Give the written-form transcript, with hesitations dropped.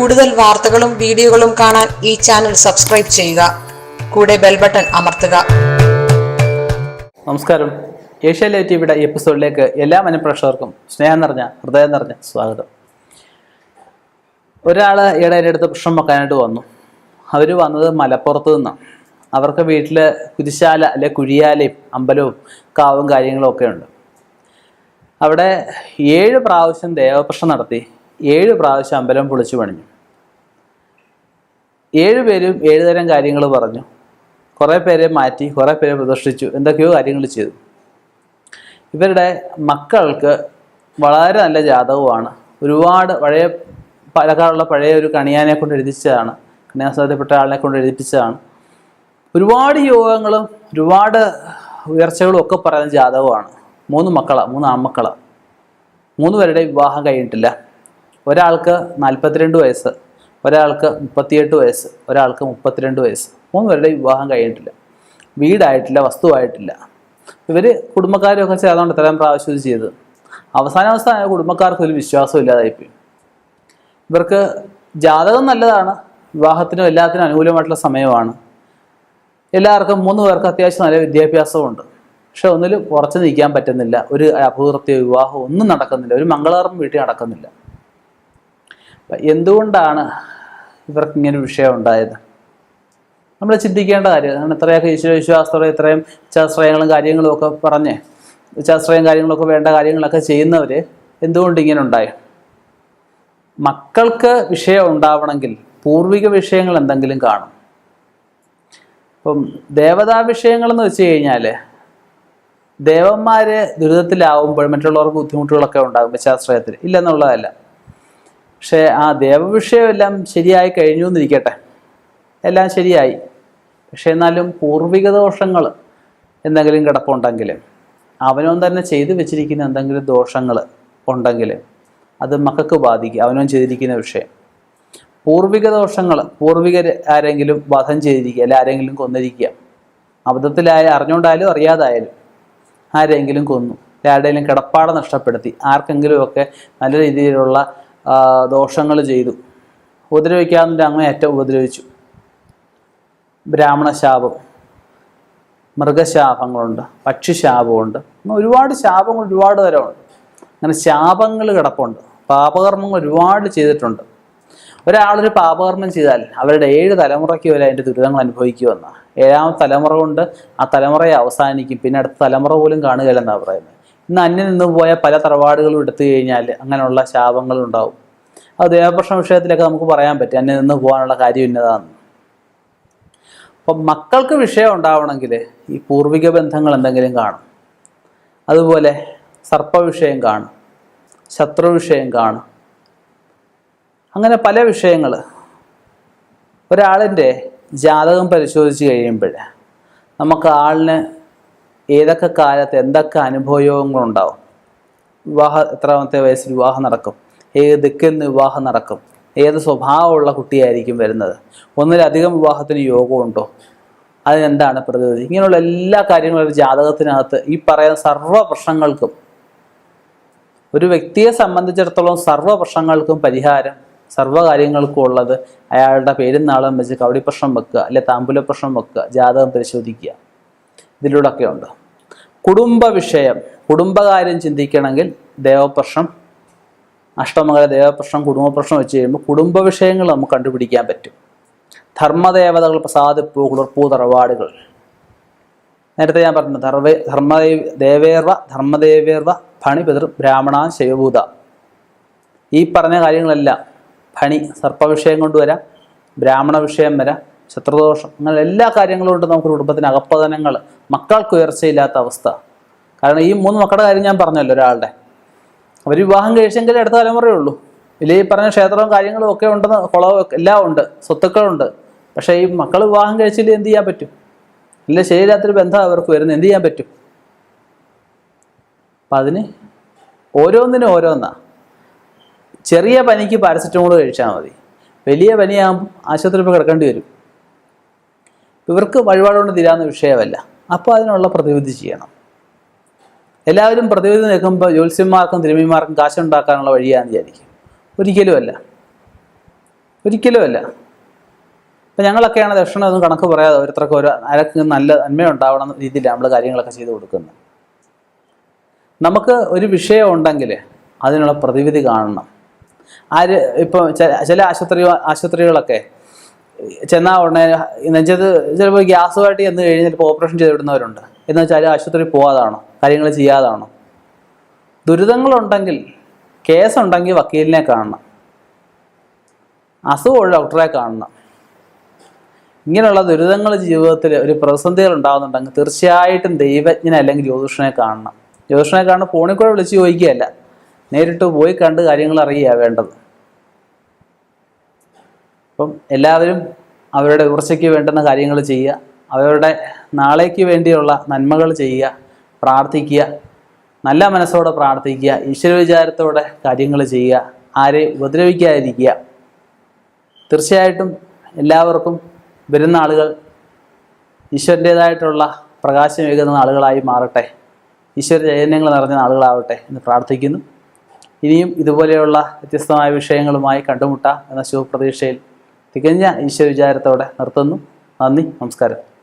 കൂടുതൽ വാർത്തകളും വീഡിയോകളും കാണാൻ ഈ ചാനൽ സബ്സ്ക്രൈബ് ചെയ്യുക. കൂടെ ബെൽ ബട്ടൺ അമർത്തുക. നമസ്കാരം. ഏഷ്യ ലൈവ് ടിവിയുടെ ഈ എപ്പിസോഡിലേക്ക് എല്ലാ മനഃപ്രേക്ഷകർക്കും സ്നേഹം നിറഞ്ഞ ഹൃദയം നിറഞ്ഞ സ്വാഗതം. ഒരാൾ ഈയിടെ എൻ്റെ അടുത്ത് പ്രശ്നം വെക്കാനായിട്ട് വന്നു. അവർ വന്നത് മലപ്പുറത്ത് നിന്നാണ്. അവർക്ക് വീട്ടിൽ കുരിശാല അല്ലെ കുഴിയാലയും അമ്പലവും കാവും കാര്യങ്ങളും ഒക്കെ ഉണ്ട്. അവിടെ 7 പ്രാവശ്യം ദേവപ്രശ്നം നടത്തി, 7 പ്രാവശ്യം അമ്പലം പൊളിച്ചു പണിഞ്ഞു. 7 പേരും 7 തരം കാര്യങ്ങൾ പറഞ്ഞു. കുറേ പേരെ മാറ്റി, കുറേ പേരെ പ്രദർശിച്ചു, എന്തൊക്കെയോ കാര്യങ്ങൾ ചെയ്തു. ഇവരുടെ മക്കൾക്ക് വളരെ നല്ല ജാതകമാണ്. ഒരുപാട് പാലക്കാടുള്ള പഴയ ഒരു കണിയാനെ കൊണ്ട് എഴുതിച്ചതാണ്, കണിയാസാധ്യപ്പെട്ട ആളിനെ കൊണ്ട് എഴുതിപ്പിച്ചതാണ്. ഒരുപാട് യോഗങ്ങളും ഒരുപാട് ഉയർച്ചകളും ഒക്കെ പറയുന്ന ജാതകമാണ്. 3 മക്കളാണ്, 3 ആൺമക്കളാണ്. 3 പേരുടെ വിവാഹം കഴിഞ്ഞിട്ടില്ല. ഒരാൾക്ക് 42 വയസ്സ്, ഒരാൾക്ക് 38 വയസ്സ്, ഒരാൾക്ക് 32 വയസ്സ്. 3 പേരുടെ വിവാഹം കഴിഞ്ഞിട്ടില്ല. വീടായിട്ടില്ല, വസ്തുവായിട്ടില്ല. ഇവർ കുടുംബക്കാരൊക്കെ ചേർന്നുകൊണ്ട് ഇത്രയും പ്രാവശ്യം ഇത് ചെയ്ത് അവസാന കുടുംബക്കാർക്ക് ഒരു വിശ്വാസം ഇല്ലാതായിപ്പോയി. ഇവർക്ക് ജാതകം നല്ലതാണ്, വിവാഹത്തിനും എല്ലാത്തിനും അനുകൂലമായിട്ടുള്ള സമയമാണ്. എല്ലാവർക്കും 3 പേർക്ക് അത്യാവശ്യം നല്ല വിദ്യാഭ്യാസമുണ്ട്. പക്ഷെ ഒന്നിലും ഉറച്ചു നിൽക്കാൻ പറ്റുന്നില്ല. ഒരു അപൂർവ്വ വിവാഹം ഒന്നും നടക്കുന്നില്ല, ഒരു മംഗളകർമ്മം വീട്ടിൽ നടക്കുന്നില്ല. എന്തുകൊണ്ടാണ് ഇവർക്ക് ഇങ്ങനെ ഒരു വിഷയം ഉണ്ടായത്? നമ്മൾ ചിന്തിക്കേണ്ട കാര്യം. ഇത്രയൊക്കെ ഈശ്വരവിശ്വാസത്തോടെ ഇത്രയും ശാസ്ത്രങ്ങളും കാര്യങ്ങളും ഒക്കെ പറഞ്ഞ് ശാസ്ത്രയും കാര്യങ്ങളൊക്കെ വേണ്ട കാര്യങ്ങളൊക്കെ ചെയ്യുന്നവർ എന്തുകൊണ്ട് ഇങ്ങനെ ഉണ്ടായി? മക്കൾക്ക് വിഷയം ഉണ്ടാവണമെങ്കിൽ പൂർവിക വിഷയങ്ങൾ എന്തെങ്കിലും കാണും. ഇപ്പം ദേവതാ വിഷയങ്ങളെന്ന് വെച്ച് കഴിഞ്ഞാൽ ദേവന്മാർ ദുരിതത്തിലാവുമ്പോൾ മറ്റുള്ളവർക്ക് ബുദ്ധിമുട്ടുകളൊക്കെ ഉണ്ടാകും ശാസ്ത്രത്തിൽ, ഇല്ലെന്നുള്ളതല്ല. പക്ഷേ ആ ദേവവിഷയമെല്ലാം ശരിയായി കഴിഞ്ഞു എന്നിരിക്കട്ടെ, എല്ലാം ശരിയായി. പക്ഷെ എന്നാലും പൂർവിക ദോഷങ്ങൾ എന്തെങ്കിലും കിടപ്പുണ്ടെങ്കിൽ, അവനവൻ തന്നെ ചെയ്തു വെച്ചിരിക്കുന്ന എന്തെങ്കിലും ദോഷങ്ങൾ ഉണ്ടെങ്കിൽ അത് മക്കൾക്ക് ബാധിക്കും. അവനവൻ ചെയ്തിരിക്കുന്ന വിഷയം പൂർവിക ദോഷങ്ങൾ, പൂർവികർ ആരെങ്കിലും വധം ചെയ്തിരിക്കുക, അല്ലെ ആരെങ്കിലും കൊന്നിരിക്കുക, അറിഞ്ഞുകൊണ്ടായാലും അറിയാതായാലും ആരെങ്കിലും കൊന്നു, ആരുടെയെങ്കിലും കിടപ്പാട് നഷ്ടപ്പെടുത്തി, ആർക്കെങ്കിലുമൊക്കെ നല്ല രീതിയിലുള്ള ദോഷങ്ങൾ ചെയ്തു, ഉപദ്രവിക്കാവുന്നതിൻ്റെ അങ്ങേയറ്റം ഉപദ്രവിച്ചു. ബ്രാഹ്മണ ശാപം, മൃഗശാപങ്ങളുണ്ട്, പക്ഷിശാപമുണ്ട്, ഒരുപാട് ശാപങ്ങൾ ഒരുപാട് തരമുണ്ട്. അങ്ങനെ ശാപങ്ങൾ കിടപ്പുണ്ട്. പാപകർമ്മങ്ങൾ ഒരുപാട് ചെയ്തിട്ടുണ്ട്. ഒരാളൊരു പാപകർമ്മം ചെയ്താൽ അവരുടെ 7 തലമുറയ്ക്ക് വരെ അതിൻ്റെ ദുരിതങ്ങൾ അനുഭവിക്കുമെന്ന 7ാമത്തെ തലമുറ കൊണ്ട് ആ തലമുറയെ അവസാനിക്കും. പിന്നെ അടുത്ത തലമുറ പോലും കാണുകയില്ലെന്നാണ് പറയുന്നത്. ഇന്ന് അന്യം നിന്ന് പോയ പല തറവാടുകളും എടുത്തു കഴിഞ്ഞാൽ അങ്ങനെയുള്ള ശാപങ്ങൾ ഉണ്ടാവും. അത് ദേവപ്രശ്ന വിഷയത്തിലൊക്കെ നമുക്ക് പറയാൻ പറ്റും, അന്യം നിന്ന് പോകാനുള്ള കാര്യം ഇന്നതാണെന്ന്. അപ്പം മക്കൾക്ക് വിഷയം ഉണ്ടാവണമെങ്കിൽ ഈ പൂർവിക ബന്ധങ്ങൾ എന്തെങ്കിലും കാണും. അതുപോലെ സർപ്പവിഷയം കാണും, ശത്രു വിഷയം കാണും. അങ്ങനെ പല വിഷയങ്ങൾ. ഒരാളിൻ്റെ ജാതകം പരിശോധിച്ച് കഴിയുമ്പോൾ നമുക്ക് ആളിന് ഏതൊക്കെ കാലത്ത് എന്തൊക്കെ അനുഭവങ്ങളുണ്ടാവും, എത്രാമത്തെ വയസ്സിൽ വിവാഹം നടക്കും, ഏത് ദിക്കിൽ നിന്ന് വിവാഹം നടക്കും, ഏത് സ്വഭാവമുള്ള കുട്ടിയായിരിക്കും വരുന്നത്, ഒന്നിലധികം വിവാഹത്തിന് യോഗമുണ്ടോ, അതിനെന്താണ് പ്രതിവിധി, ഇങ്ങനെയുള്ള എല്ലാ കാര്യങ്ങളും ജാതകത്തിനകത്ത് ഈ പറയുന്ന സർവ്വ പ്രശ്നങ്ങൾക്കും, ഒരു വ്യക്തിയെ സംബന്ധിച്ചിടത്തോളം സർവ്വ പ്രശ്നങ്ങൾക്കും പരിഹാരം, സർവ്വകാര്യങ്ങൾക്കും ഉള്ളത് അയാളുടെ പേരും നാളും വെച്ച് കവടി പ്രശ്നം വെക്കുക, അല്ലെ താമ്പൂല പ്രശ്നം വെക്കുക, ജാതകം പരിശോധിക്കുക, ഇതിലൂടെയൊക്കെ ഉണ്ട്. കുടുംബ വിഷയം, കുടുംബകാര്യം ചിന്തിക്കണമെങ്കിൽ ദേവപ്രശ്നം, അഷ്ടമംഗല ദേവപ്രശ്നം, കുടുംബ പ്രശ്നം വെച്ച് കഴിയുമ്പോൾ കുടുംബ വിഷയങ്ങൾ നമുക്ക് കണ്ടുപിടിക്കാൻ പറ്റും. ധർമ്മദേവതകൾ, പ്രസാദിപ്പൂ, കുളിർപ്പൂ, തറവാടുകൾ. നേരത്തെ ഞാൻ പറഞ്ഞു ധർമ്മദേവേർവ ഭണി പിതൃ ബ്രാഹ്മണ ശൈവഭൂത. ഈ പറഞ്ഞ കാര്യങ്ങളെല്ലാം ഭണി സർപ്പവിഷയം കൊണ്ടുവരാം, ബ്രാഹ്മണ വിഷയം വരാം, ശത്രുദോഷം, അങ്ങനെ എല്ലാ കാര്യങ്ങളും കൊണ്ട് നമുക്ക് കുടുംബത്തിന് അകപ്പതനങ്ങൾ, മക്കൾക്ക് ഉയർച്ചയില്ലാത്ത അവസ്ഥ. കാരണം ഈ 3 മക്കളുടെ കാര്യം ഞാൻ പറഞ്ഞല്ലോ, ഒരാളുടെ അവർ വിവാഹം കഴിച്ചെങ്കിൽ അടുത്ത തലമുറയുള്ളൂ. ഇല്ല ഈ പറഞ്ഞ ക്ഷേത്രവും കാര്യങ്ങളും ഒക്കെ ഉണ്ടെന്ന്, കുളവും എല്ലാം ഉണ്ട്, സ്വത്തുക്കളുണ്ട്. പക്ഷേ ഈ മക്കൾ വിവാഹം കഴിച്ചില്ല എന്ത് ചെയ്യാൻ പറ്റും? ഇല്ല ശരിയില്ലാത്തൊരു ബന്ധം അവർക്ക് വരുന്നത്, എന്ത് ചെയ്യാൻ പറ്റും? അപ്പം അതിന് ഓരോന്നിനും ഓരോന്നാണ്. ചെറിയ പനിക്ക് പാരസെറ്റമോൾ കഴിച്ചാൽ മതി, വലിയ പനിയാകുമ്പോൾ ആശുപത്രിയിൽ കിടക്കേണ്ടി വരും. ഇവർക്ക് വഴിപാട് കൊണ്ട് തീരാവുന്ന വിഷയമല്ല. അപ്പോൾ അതിനുള്ള പ്രതിവിധി ചെയ്യണം. എല്ലാവരും പ്രതിവിധി നിൽക്കുമ്പോൾ ജ്യോത്സ്യന്മാർക്കും തിരുമിമാർക്കും കാശുണ്ടാക്കാനുള്ള വഴിയാണെന്ന് വിചാരിക്കും. ഒരിക്കലുമല്ല. ഒരിക്കലുമല്ല. ഇപ്പം ഞങ്ങളൊക്കെയാണ് ദക്ഷിണൊന്നും കണക്ക് പറയാതെ ഓരോരുത്തർക്ക് ഓരോ ആരൊക്കെ നല്ല നന്മയുണ്ടാവണം എന്ന രീതിയിലാണ് നമ്മൾ കാര്യങ്ങളൊക്കെ ചെയ്തു കൊടുക്കുന്നത്. നമുക്ക് ഒരു വിഷയം ഉണ്ടെങ്കിൽ അതിനുള്ള പ്രതിവിധി കാണണം. ഇപ്പോൾ ചില ആശുപത്രികളൊക്കെ ചെന്നാൽ ഉടനെ നെഞ്ചത് ചിലപ്പോൾ ഗ്യാസുമായിട്ട് ചെന്ന് കഴിഞ്ഞ് ചിലപ്പോൾ ഓപ്പറേഷൻ ചെയ്ത് വിടുന്നവരുണ്ട്. എന്ന് വെച്ചാൽ ആശുപത്രിയിൽ പോകാതാണോ, കാര്യങ്ങൾ ചെയ്യാതാണോ? ദുരിതങ്ങളുണ്ടെങ്കിൽ, കേസുണ്ടെങ്കിൽ വക്കീലിനെ കാണണം, അസുഖമുള്ള ഡോക്ടറെ കാണണം. ഇങ്ങനെയുള്ള ദുരിതങ്ങൾ ജീവിതത്തിൽ ഒരു പ്രതിസന്ധികൾ ഉണ്ടാകുന്നുണ്ടെങ്കിൽ തീർച്ചയായിട്ടും ദൈവജ്ഞനെ അല്ലെങ്കിൽ ജ്യോതിഷനെ കാണണം. ജ്യോതിഷനെ കാണുന്ന ഫോണിൽ കൂടെ വിളിച്ച് ചോദിക്കുകയല്ല, നേരിട്ട് പോയി കണ്ട് കാര്യങ്ങൾ അറിയുകയാണ് വേണ്ടത്. അപ്പം എല്ലാവരും അവരുടെ ഉയർച്ചയ്ക്ക് വേണ്ടുന്ന കാര്യങ്ങൾ ചെയ്യുക, അവരുടെ നാളേക്ക് വേണ്ടിയുള്ള നന്മകൾ ചെയ്യുക, പ്രാർത്ഥിക്കുക, നല്ല മനസ്സോടെ പ്രാർത്ഥിക്കുക, ഈശ്വര വിചാരത്തോടെ കാര്യങ്ങൾ ചെയ്യുക, ആരെയും ഉപദ്രവിക്കാതിരിക്കുക. തീർച്ചയായിട്ടും എല്ലാവർക്കും വരുന്ന ആളുകൾ ഈശ്വരൻ്റേതായിട്ടുള്ള പ്രകാശമേകുന്ന ആളുകളായി മാറട്ടെ, ഈശ്വര ചൈതന്യങ്ങൾ നിറഞ്ഞ ആളുകളാവട്ടെ എന്ന് പ്രാർത്ഥിക്കുന്നു. ഇനിയും ഇതുപോലെയുള്ള വ്യത്യസ്തമായ വിഷയങ്ങളുമായി കണ്ടുമുട്ടാം എന്ന ശുഭപ്രതീക്ഷയിൽ തികഞ്ഞ ഈശ്വര വിചാരത്തോടെ നിർത്തുന്നു. നന്ദി, നമസ്കാരം.